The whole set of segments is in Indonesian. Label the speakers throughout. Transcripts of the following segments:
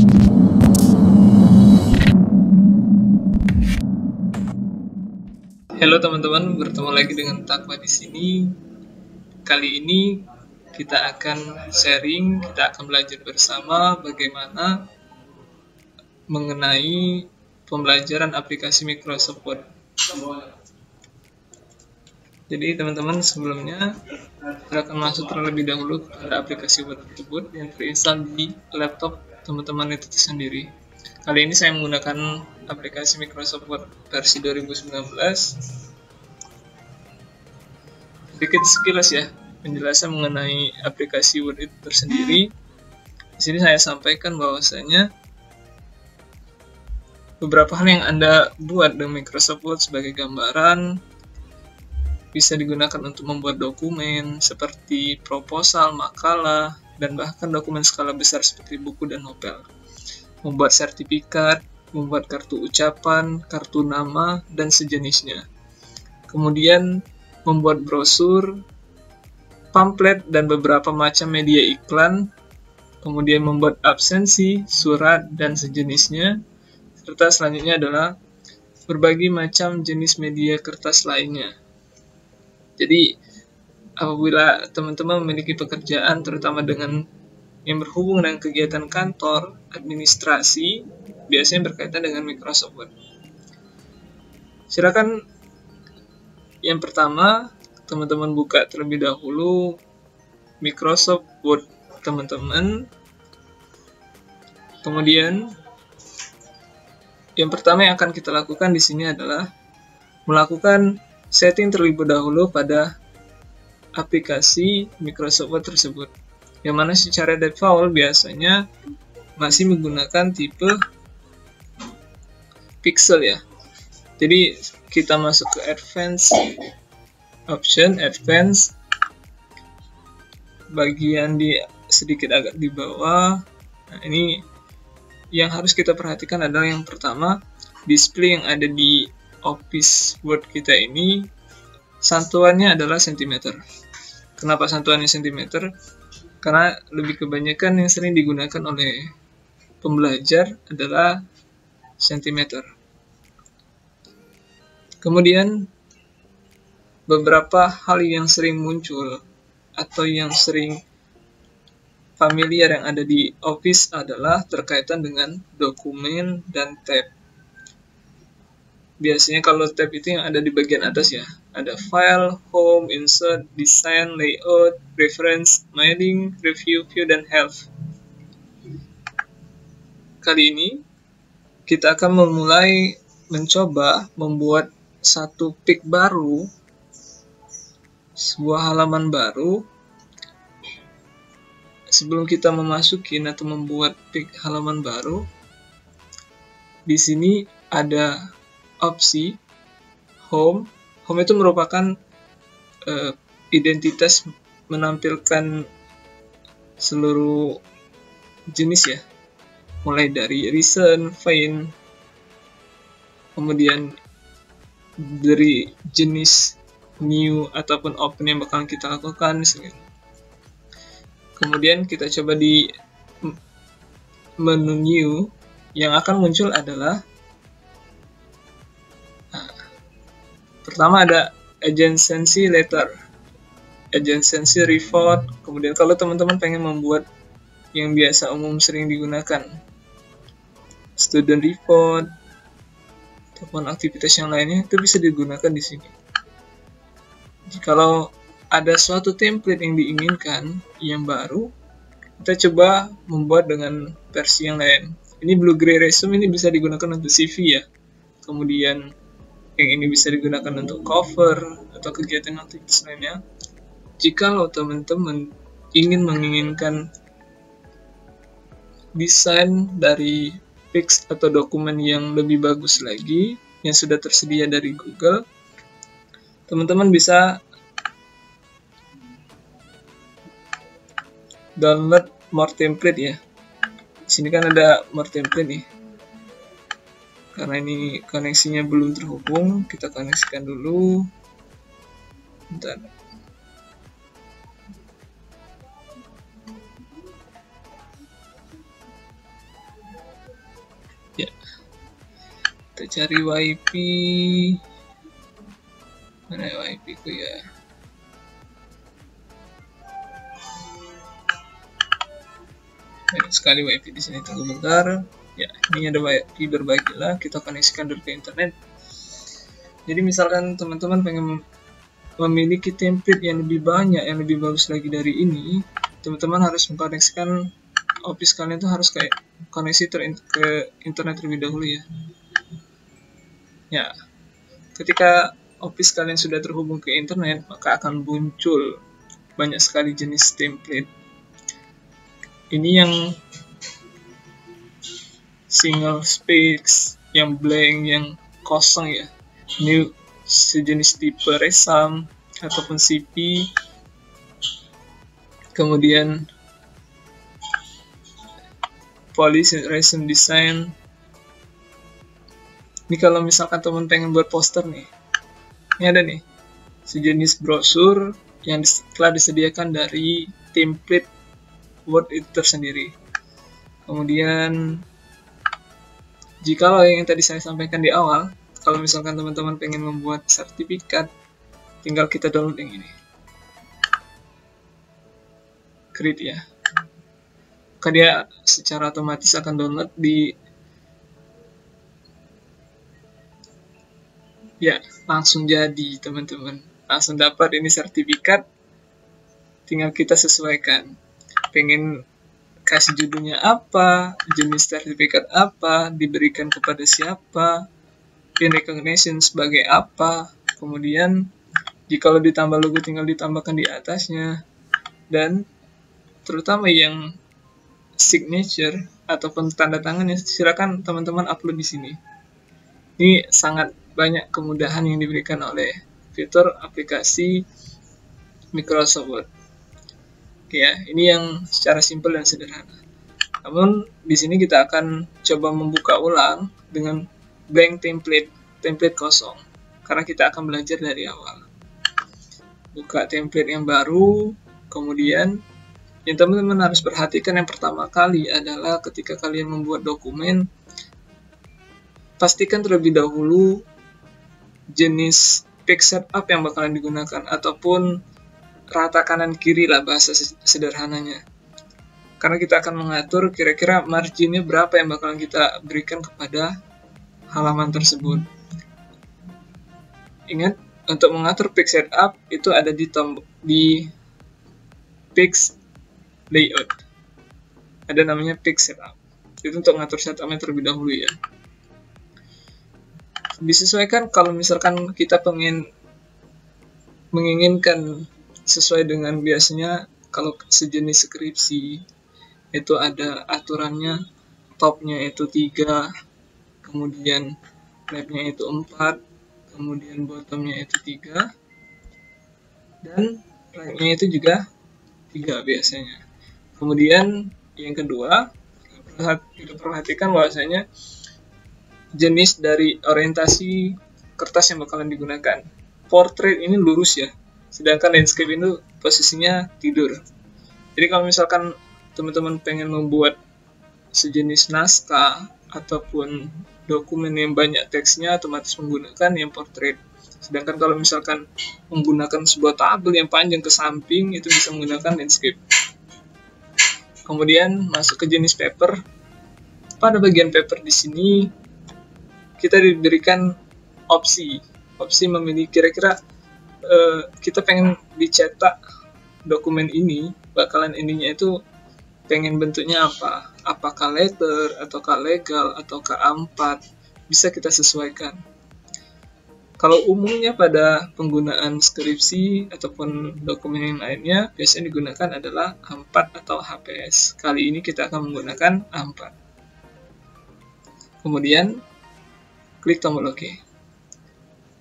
Speaker 1: Halo teman-teman, bertemu lagi dengan Takwa di sini. Kali ini kita akan sharing, kita akan belajar bersama bagaimana mengenai pembelajaran aplikasi Microsoft Word. Jadi teman-teman, sebelumnya kita akan masuk terlebih dahulu pada aplikasi Word tersebut yang terinstall di laptop teman-teman itu sendiri. Kali ini saya menggunakan aplikasi Microsoft Word versi 2019. Sedikit sekilas ya penjelasan mengenai aplikasi Word itu tersendiri. Di sini saya sampaikan bahwasanya beberapa hal yang Anda buat dengan Microsoft Word sebagai gambaran bisa digunakan untuk membuat dokumen seperti proposal, makalah, dan bahkan dokumen skala besar seperti buku dan novel. Membuat sertifikat, membuat kartu ucapan, kartu nama, dan sejenisnya. Kemudian membuat brosur, pamflet, dan beberapa macam media iklan, kemudian membuat absensi, surat, dan sejenisnya, serta selanjutnya adalah berbagai macam jenis media kertas lainnya. Jadi, apabila teman-teman memiliki pekerjaan, terutama dengan yang berhubungan dengan kegiatan kantor, administrasi, biasanya berkaitan dengan Microsoft Word. Silakan yang pertama, teman-teman buka terlebih dahulu Microsoft Word teman-teman. Kemudian yang pertama yang akan kita lakukan di sini adalah melakukan setting terlebih dahulu pada aplikasi Microsoft Word tersebut. Yang mana secara default biasanya masih menggunakan tipe pixel ya. Jadi kita masuk ke advanced option, advanced, bagian di sedikit agak di bawah. Nah, ini yang harus kita perhatikan adalah yang pertama, display yang ada di Office Word kita ini santuannya adalah cm. Kenapa santuannya cm? Karena lebih kebanyakan yang sering digunakan oleh pembelajar adalah cm. Kemudian beberapa hal yang sering muncul atau yang sering familiar yang ada di Office adalah terkaitan dengan dokumen dan tab. Biasanya kalau tab itu yang ada di bagian atas ya, ada file, home, insert, design, layout, reference, mailing, review, view, dan health. Kali ini kita akan memulai mencoba membuat satu page baru, sebuah halaman baru. Sebelum kita memasukin atau membuat page halaman baru, di sini ada opsi home. Home itu merupakan identitas menampilkan seluruh jenis ya, mulai dari recent, find, kemudian dari jenis new ataupun open yang bakal kita lakukan. Kemudian kita coba di menu new, yang akan muncul adalah pertama ada agency letter, agency report. Kemudian kalau teman-teman pengen membuat yang biasa umum sering digunakan, student report ataupun aktivitas yang lainnya, itu bisa digunakan di sini. Kalau ada suatu template yang diinginkan yang baru, kita coba membuat dengan versi yang lain. Ini blue gray resume ini bisa digunakan untuk CV ya. Kemudian yang ini bisa digunakan untuk cover atau kegiatan aktivitas lainnya. Jikalau teman-teman menginginkan desain dari page atau dokumen yang lebih bagus lagi, yang sudah tersedia dari Google, teman-teman bisa download more template ya. Di sini kan ada more template nih. Karena ini koneksinya belum terhubung, kita koneksikan dulu. Bentar. Ya, kita cari YP. Mana YP ku ya? Banyak sekali WiFi di sini, tunggu bentar. Ya, ini ada WiFi berbagilah, kita koneksikan dulu ke internet. Jadi misalkan teman-teman pengen memiliki template yang lebih banyak, yang lebih bagus lagi dari ini, teman-teman harus mengkoneksikan Office kalian tuh harus kayak koneksi ke internet terlebih dahulu ya. Ya, ketika Office kalian sudah terhubung ke internet, maka akan muncul banyak sekali jenis template. Ini yang single space, yang blank, yang kosong ya. Ini sejenis tipe resam ataupun CP. Kemudian policy resume design. Ini kalau misalkan teman pengen buat poster nih, ini ada nih sejenis brosur yang telah disediakan dari template Word itu tersendiri. Kemudian jikalau yang tadi saya sampaikan di awal, kalau misalkan teman-teman pengen membuat sertifikat, tinggal kita download yang ini, create ya. Maka dia secara otomatis akan download di, ya langsung jadi teman-teman, langsung dapat ini sertifikat. Tinggal kita sesuaikan, pengen kasih judulnya apa, jenis sertifikat apa, diberikan kepada siapa, in recognition sebagai apa, kemudian jikalau ditambah logo tinggal ditambahkan di atasnya, dan terutama yang signature ataupun tanda tangannya silakan teman-teman upload di sini. Ini sangat banyak kemudahan yang diberikan oleh fitur aplikasi Microsoft Word. Oke ya, ini yang secara simpel dan sederhana. Namun di sini kita akan coba membuka ulang dengan blank template kosong, karena kita akan belajar dari awal. Buka template yang baru, kemudian yang teman-teman harus perhatikan yang pertama kali adalah ketika kalian membuat dokumen, pastikan terlebih dahulu jenis page setup yang bakalan digunakan, ataupun rata kanan kiri lah bahasa sederhananya. Karena kita akan mengatur kira-kira marginnya berapa yang bakalan kita berikan kepada halaman tersebut. Ingat, untuk mengatur page setup itu ada di page layout. Ada namanya page setup. Itu untuk mengatur setupnya terlebih dahulu ya. Disesuaikan kalau misalkan kita menginginkan sesuai dengan biasanya kalau sejenis skripsi itu ada aturannya, topnya itu 3, kemudian labnya itu 4, kemudian bottomnya itu 3, dan right-nya itu juga 3 biasanya. Kemudian yang kedua, kita perhatikan bahwasanya jenis dari orientasi kertas yang bakalan digunakan. Portrait ini lurus ya, sedangkan landscape itu posisinya tidur. Jadi kalau misalkan teman-teman pengen membuat sejenis naskah ataupun dokumen yang banyak teksnya, otomatis menggunakan yang portrait. Sedangkan kalau misalkan menggunakan sebuah tabel yang panjang ke samping, itu bisa menggunakan landscape. Kemudian masuk ke jenis paper. Pada bagian paper di sini kita diberikan opsi memilih kira-kira kita pengen dicetak dokumen ini, bakalan ininya itu pengen bentuknya apa, apakah letter, ataukah legal, ataukah A4, bisa kita sesuaikan. Kalau umumnya pada penggunaan skripsi ataupun dokumen yang lainnya, biasanya digunakan adalah A4 atau HPS. Kali ini kita akan menggunakan A4. Kemudian klik tombol OK.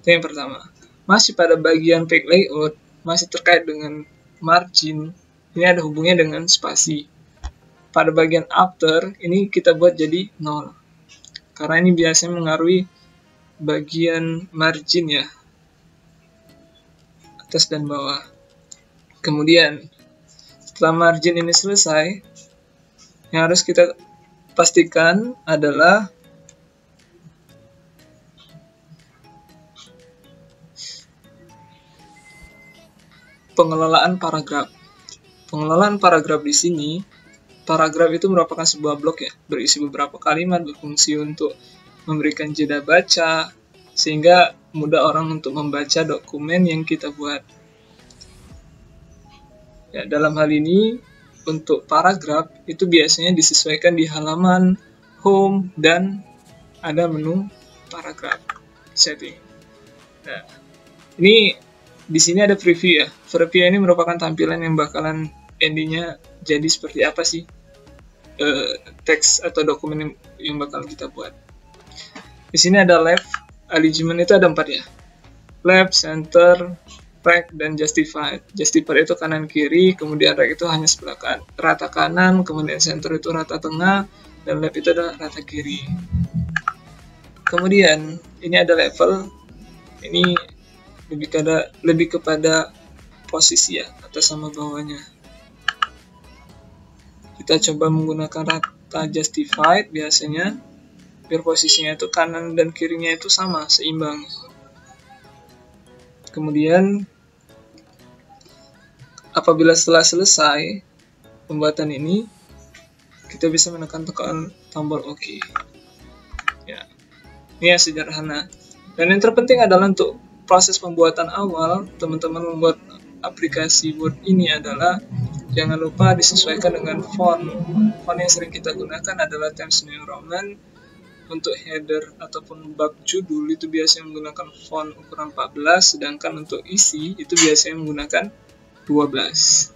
Speaker 1: Itu yang pertama. Masih pada bagian page layout, masih terkait dengan margin, ini ada hubungannya dengan spasi. Pada bagian after, ini kita buat jadi 0. Karena ini biasanya mengaruhi bagian margin ya, atas dan bawah. Kemudian, setelah margin ini selesai, yang harus kita pastikan adalah pengelolaan paragraf. Pengelolaan paragraf di sini, paragraf itu merupakan sebuah blok ya, berisi beberapa kalimat, berfungsi untuk memberikan jeda baca, sehingga mudah orang untuk membaca dokumen yang kita buat. Ya, dalam hal ini, untuk paragraf itu biasanya disesuaikan di halaman home dan ada menu paragraf setting. Nah, ini di sini ada preview ya. Preview ini merupakan tampilan yang bakalan endingnya jadi seperti apa sih teks atau dokumen yang bakal kita buat. Di sini ada left, alignment itu ada 4 ya. Left, center, right, dan justified. Justified itu kanan kiri, kemudian right itu hanya sebelah rata kanan, kemudian center itu rata tengah, dan left itu adalah rata kiri. Kemudian ini ada level. Ini lebih kepada posisi ya, atas sama bawahnya. Kita coba menggunakan rata justified biasanya, biar posisinya itu kanan dan kirinya itu sama, seimbang. Kemudian apabila setelah selesai pembuatan ini, kita bisa menekan tombol OK. Ya, ini ya sederhana. Dan yang terpenting adalah untuk proses pembuatan awal, teman-teman membuat aplikasi Word ini adalah jangan lupa disesuaikan dengan font. Font yang sering kita gunakan adalah Times New Roman. Untuk header ataupun bab judul itu biasanya menggunakan font ukuran 14, sedangkan untuk isi itu biasanya menggunakan 12.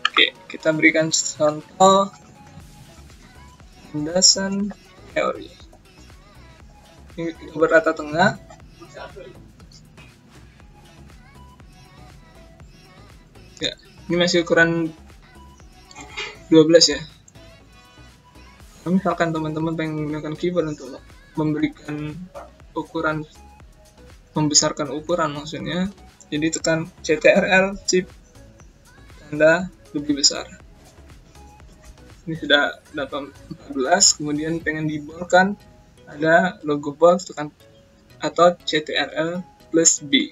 Speaker 1: Oke, kita berikan contoh landasan teori. Ini berrata tengah. Ya, ini masih ukuran 12 ya. Misalkan teman-teman pengen menggunakan keyboard untuk memberikan ukuran, membesarkan ukuran maksudnya, jadi tekan CTRL, Shift, tanda lebih besar. Ini sudah 14, kemudian pengen dibolkan, ada logo box, tekan atau CTRL plus B.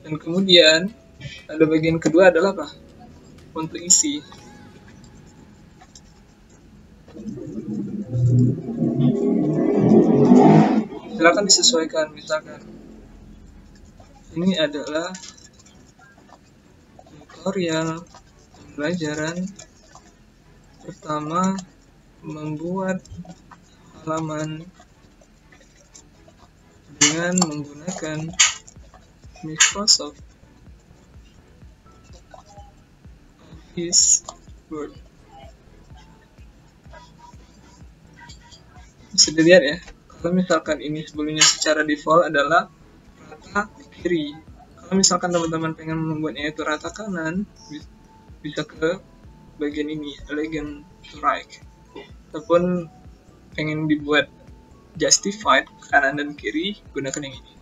Speaker 1: Dan kemudian ada bagian kedua adalah apa? Untuk isi. Silakan disesuaikan, misalkan ini adalah tutorial pembelajaran pertama membuat halaman dengan menggunakan Microsoft Word. Bisa dilihat ya, kalau misalkan ini sebelumnya secara default adalah rata kiri. Kalau misalkan teman-teman pengen membuatnya itu rata kanan, bisa ke bagian ini, align to right. Ataupun pengen dibuat justified kanan dan kiri, gunakan yang ini.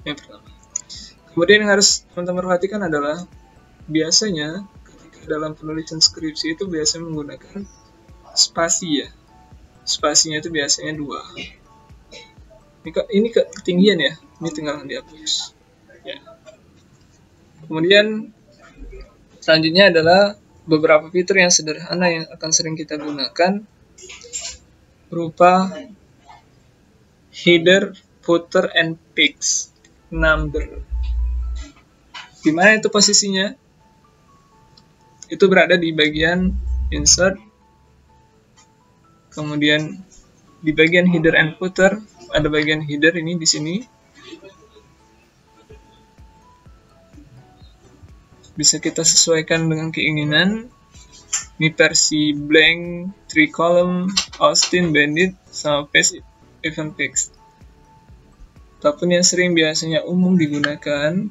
Speaker 1: Yang pertama. Kemudian yang harus teman-teman perhatikan adalah biasanya dalam penulisan skripsi itu biasanya menggunakan spasi ya. Spasinya itu biasanya 2. Ini ketinggian ya. Ini tinggal dihapus. Ya. Kemudian selanjutnya adalah beberapa fitur yang sederhana yang akan sering kita gunakan, berupa header, footer, and text number. Di mana itu posisinya? Itu berada di bagian insert, kemudian di bagian header and footer ada bagian header ini di sini, bisa kita sesuaikan dengan keinginan. Ini versi blank, 3 column, Austin Bandit, sama paste event text. Ataupun yang sering biasanya umum digunakan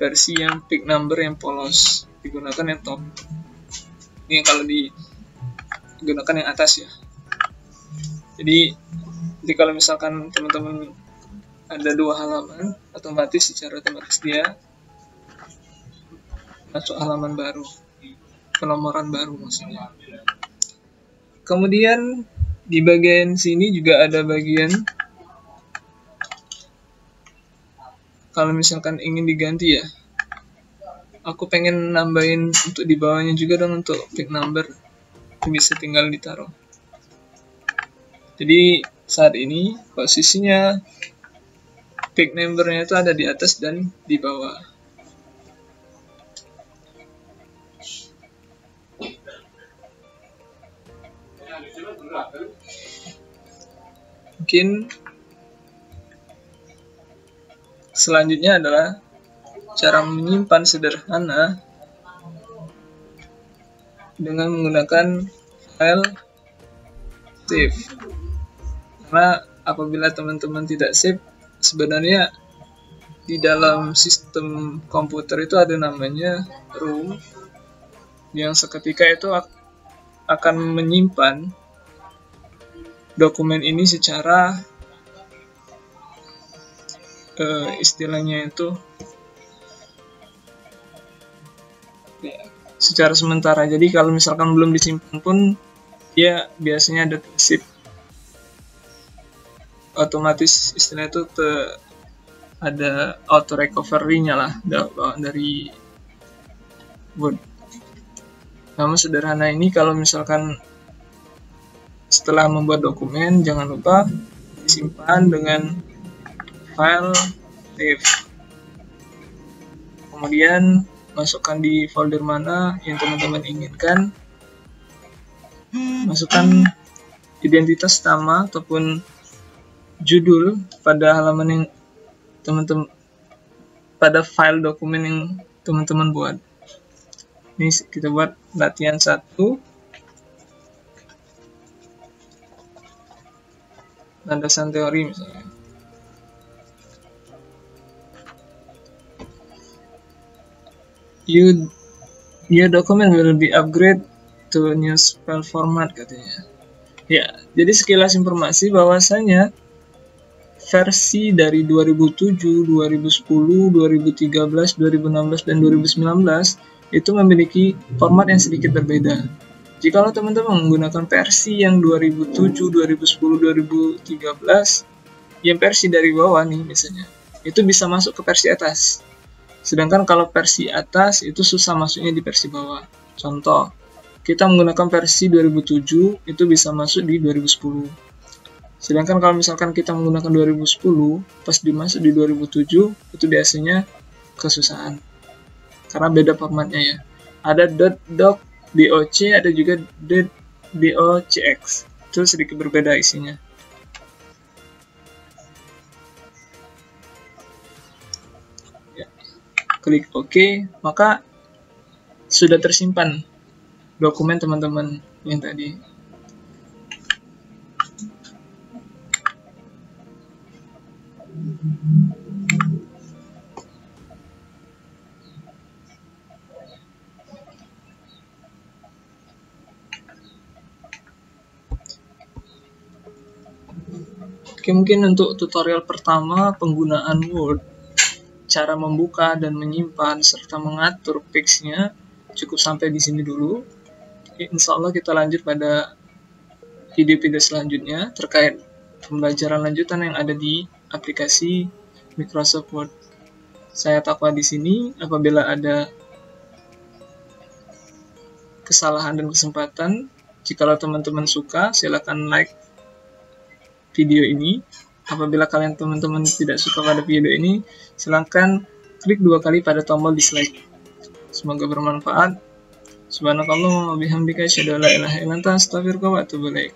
Speaker 1: versi yang pick number yang polos, digunakan yang top. Ini kalau digunakan yang atas ya. Jadi kalau misalkan teman-teman ada 2 halaman, secara otomatis dia masuk halaman baru, penomoran baru maksudnya. Kemudian di bagian sini juga ada bagian kalau misalkan ingin diganti ya. Aku pengen nambahin untuk di bawahnya juga dong untuk pick number, bisa tinggal ditaruh. Jadi saat ini posisinya pick numbernya itu ada di atas dan di bawah. Mungkin selanjutnya adalah cara menyimpan sederhana dengan menggunakan file save. Karena apabila teman-teman tidak save, sebenarnya di dalam sistem komputer itu ada namanya ROM yang seketika itu akan menyimpan dokumen ini secara istilahnya itu ya, secara sementara. Jadi kalau misalkan belum disimpan pun ya biasanya ada sip otomatis, istilah itu ada auto recovery-nya lah dari Word. Namun sederhana ini kalau misalkan setelah membuat dokumen jangan lupa disimpan dengan file save. Kemudian masukkan di folder mana yang teman-teman inginkan. Masukkan identitas nama ataupun judul pada halaman yang teman-teman pada file dokumen yang teman-teman buat. Ini kita buat latihan 1. Landasan teori misalnya. Your document will be upgraded to new file format katanya. Ya, jadi sekilas informasi bahwasanya versi dari 2007, 2010, 2013, 2016, dan 2019 itu memiliki format yang sedikit berbeda. Jikalau teman-teman menggunakan versi yang 2007, 2010, 2013, yang versi dari bawah nih misalnya, itu bisa masuk ke versi atas. Sedangkan kalau versi atas itu susah masuknya di versi bawah. Contoh, kita menggunakan versi 2007 itu bisa masuk di 2010. Sedangkan kalau misalkan kita menggunakan 2010, pas dimasuk di 2007, itu biasanya kesusahan. Karena beda formatnya ya. Ada .doc, .doc, ada juga .docx. Itu sedikit berbeda isinya. Ya. Klik OK, maka sudah tersimpan dokumen teman-teman yang tadi. Oke, mungkin untuk tutorial pertama penggunaan Word, cara membuka dan menyimpan serta mengatur page-nya cukup sampai di sini dulu. Insya Allah kita lanjut pada video-video selanjutnya terkait pembelajaran lanjutan yang ada di aplikasi Microsoft Word. Saya Takwa di sini. Apabila ada kesalahan dan kesempatan, jikalau teman-teman suka, silakan like video ini. Apabila kalian teman-teman tidak suka pada video ini, silakan klik 2 kali pada tombol dislike. Semoga bermanfaat. Subhanakallahumma wa bihamdika asyhadu an la ilaha illa anta astaghfiruka wa atubu ilaik.